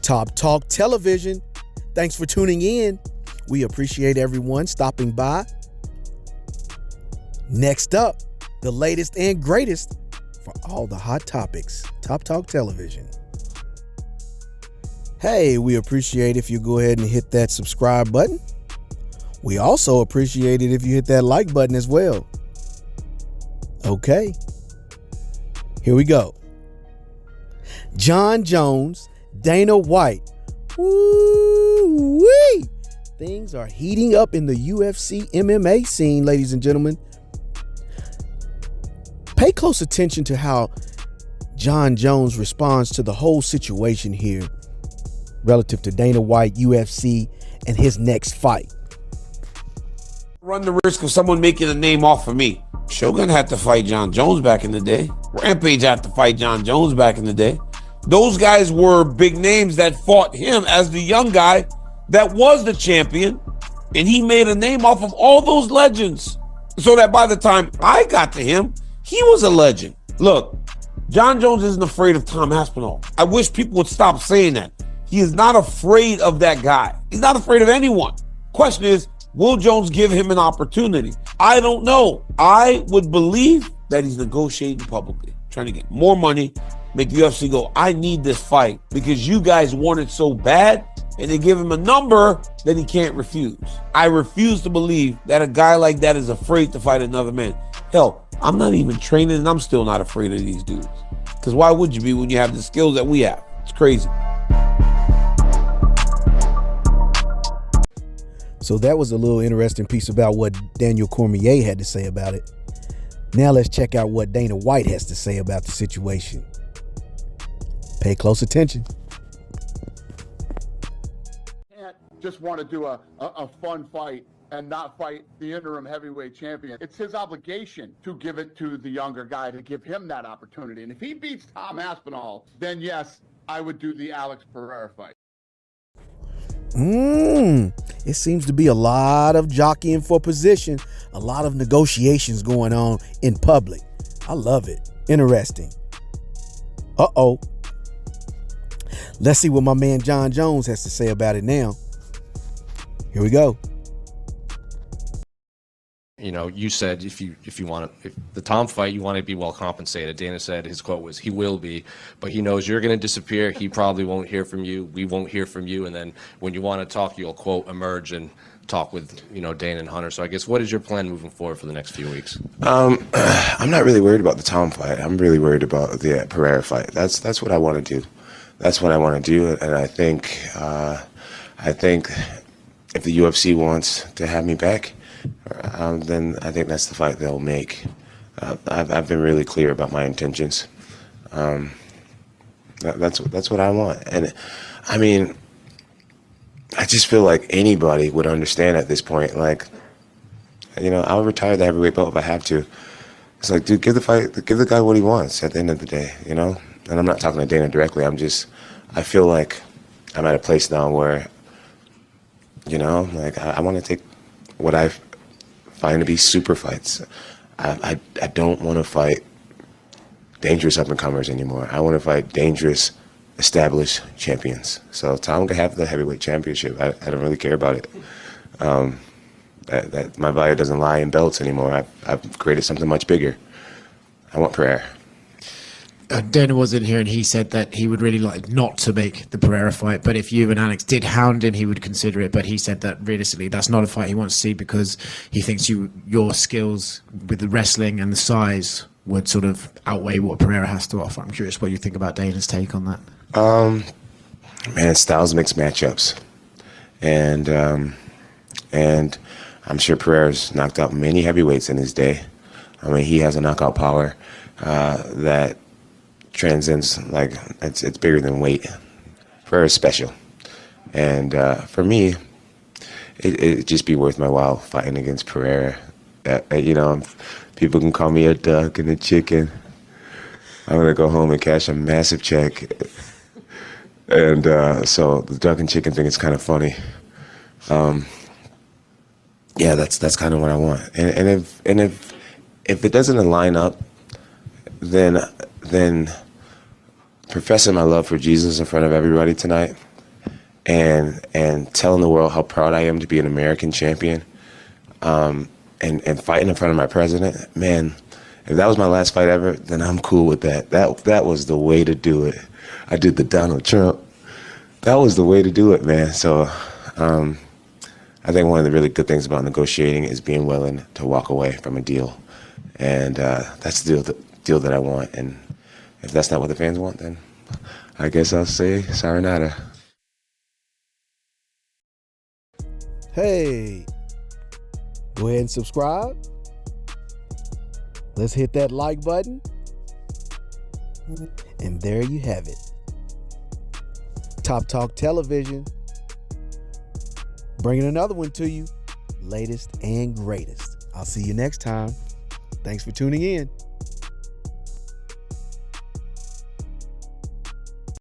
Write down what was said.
Top Talk Television. Thanks for tuning in. We appreciate everyone stopping by. Next up, the latest and greatest for all the hot topics. Top Talk Television. Hey, we appreciate if you go ahead and hit that subscribe button. We also appreciate it if you hit that like button as well. Okay, here we go. Jon Jones, Dana White. Woo-wee! Things are heating up in the UFC MMA scene, ladies and gentlemen. Pay close attention to how Jon Jones responds to the whole situation here relative to Dana White, UFC, and his next fight. Run the risk of someone making a name off of me. Shogun had to fight Jon Jones back in the day. Rampage had to fight Jon Jones back in the day. Those guys were big names that fought him as the young guy that was the champion, and he made a name off of all those legends so that by the time I got to him, he was a legend. Look, Jon Jones isn't afraid of Tom Aspinall. I wish people would stop saying that. He is not afraid of that guy. He's not afraid of anyone. Question is, will Jones give him an opportunity? I don't know. I would believe that he's negotiating publicly, trying to get more money, make the UFC go, I need this fight because you guys want it so bad, and they give him a number that he can't refuse. I refuse to believe that a guy like that is afraid to fight another man. Hell, I'm not even training and I'm still not afraid of these dudes. Because why would you be when you have the skills that we have? It's crazy. So that was a little interesting piece about what Daniel Cormier had to say about it. Now let's check out what Dana White has to say about the situation. Pay close attention. Can't just want to do a fun fight and not fight the interim heavyweight champion. It's his obligation to give it to the younger guy, to give him that opportunity. And if he beats Tom Aspinall, then yes, I would do the Alex Pereira fight. It seems to be a lot of jockeying for position, a lot of negotiations going on in public. I love it. Interesting. Uh-oh. Let's see what my man Jon Jones has to say about it now. Here we go. You know, you said if the Tom fight, you want to be well compensated. Dana said his quote was, he will be, but he knows you're going to disappear. He probably won't hear from you. We won't hear from you. And then when you want to talk, you'll quote emerge and talk with, Dana and Hunter. So I guess, what is your plan moving forward for the next few weeks? I'm not really worried about the Tom fight. I'm really worried about the Pereira fight. That's what I want to do. That's what I want to do. And I think if the UFC wants to have me back, then I think that's the fight they'll make. I've been really clear about my intentions. That's what I want. And I mean, I just feel like anybody would understand at this point. Like, I'll retire the heavyweight belt if I have to. It's like, dude, give the guy what he wants at the end of the day, And I'm not talking to Dana directly. I feel like I'm at a place now where, I want to take what I find to be super fights. I don't want to fight dangerous up-and-comers anymore. I want to fight dangerous, established champions. So Tom can have the heavyweight championship. I don't really care about it. That my value doesn't lie in belts anymore. I've created something much bigger. I want Pereira. Dana was in here and he said that he would really like not to make the Pereira fight, but if you and Alex did hound him, he would consider it. But he said that realistically, that's not a fight he wants to see because he thinks your skills with the wrestling and the size would sort of outweigh what Pereira has to offer. I'm curious what you think about Dana's take on that. Man, styles mix matchups, and I'm sure Pereira's knocked out many heavyweights in his day. I mean, he has a knockout power that transcends, like, it's bigger than weight. Pereira's special, and for me, it'd just be worth my while fighting against Pereira. People can call me a duck and a chicken. I'm gonna go home and cash a massive check, and so the duck and chicken thing is kind of funny. Yeah, that's kind of what I want, and if it doesn't line up, then professing my love for Jesus in front of everybody tonight, and telling the world how proud I am to be an American champion, and fighting in front of my president, man, if that was my last fight ever, then I'm cool with that. That was the way to do it. I did the Donald Trump. That was the way to do it, man. So I think one of the really good things about negotiating is being willing to walk away from a deal. And that's the deal that I want. And if that's not what the fans want, then I guess I'll say sayonara. Hey, go ahead and subscribe. Let's hit that like button. And there you have it. Top Talk Television. Bringing another one to you. Latest and greatest. I'll see you next time. Thanks for tuning in.